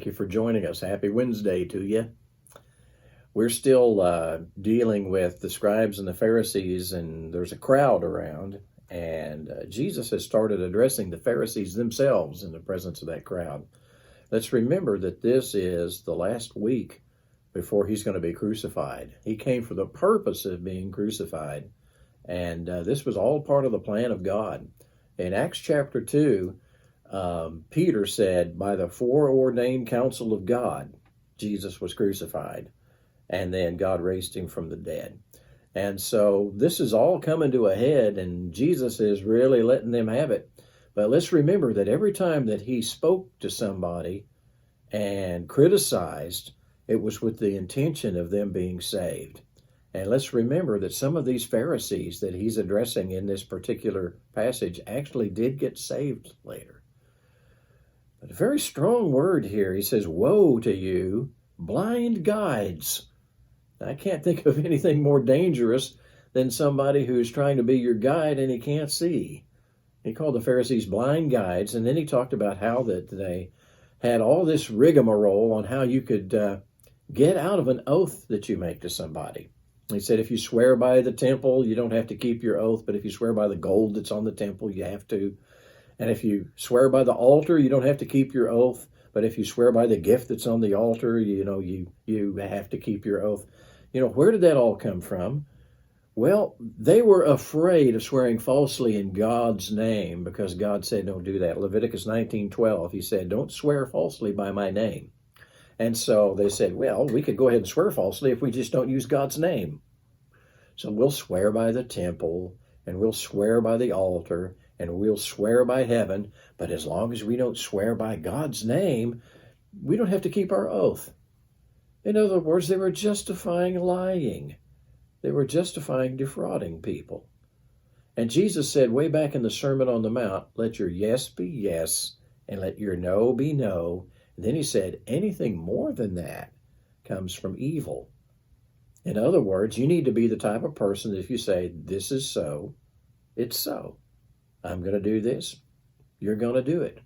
Thank you for joining us. Happy Wednesday to you. We're still dealing with the scribes and the Pharisees, and there's a crowd around, and Jesus has started addressing the Pharisees themselves in the presence of that crowd. Let's remember that this is the last week before he's going to be crucified. He came for the purpose of being crucified, and this was all part of the plan of God. In Acts chapter 2, Peter said, by the foreordained counsel of God, Jesus was crucified, and then God raised him from the dead. And so this is all coming to a head, and Jesus is really letting them have it. But let's remember that every time that he spoke to somebody and criticized, it was with the intention of them being saved. And let's remember that some of these Pharisees that he's addressing in this particular passage actually did get saved later. But a very strong word here. He says, woe to you, blind guides. I can't think of anything more dangerous than somebody who's trying to be your guide and he can't see. He called the Pharisees blind guides, and then he talked about how that they had all this rigmarole on how you could get out of an oath that you make to somebody. He said if you swear by the temple, you don't have to keep your oath, but if you swear by the gold that's on the temple, you have to. And if you swear by the altar, you don't have to keep your oath. But if you swear by the gift that's on the altar, you have to keep your oath. Where did that all come from? Well, they were afraid of swearing falsely in God's name because God said don't do that. Leviticus 19:12, he said, don't swear falsely by my name. And so they said, well, we could go ahead and swear falsely if we just don't use God's name. So we'll swear by the temple, and we'll swear by the altar, and we'll swear by heaven, but as long as we don't swear by God's name, we don't have to keep our oath. In other words, they were justifying lying. They were justifying defrauding people. And Jesus said way back in the Sermon on the Mount, let your yes be yes, and let your no be no. And then he said, anything more than that comes from evil. In other words, you need to be the type of person that if you say, this is so, it's so. I'm going to do this, you're going to do it.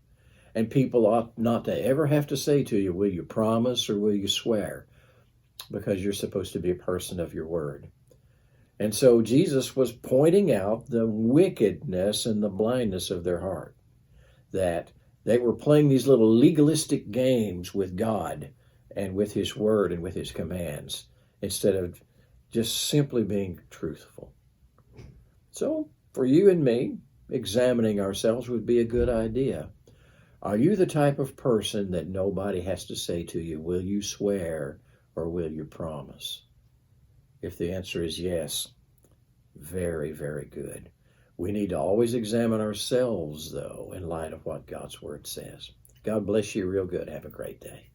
And people ought not to ever have to say to you, will you promise or will you swear? Because you're supposed to be a person of your word. And so Jesus was pointing out the wickedness and the blindness of their heart, that they were playing these little legalistic games with God and with his word and with his commands, instead of just simply being truthful. So for you and me, examining ourselves would be a good idea. Are you the type of person that nobody has to say to you, will you swear or will you promise? If the answer is yes, very, very good. We need to always examine ourselves, though, in light of what God's word says. God bless you real good. Have a great day.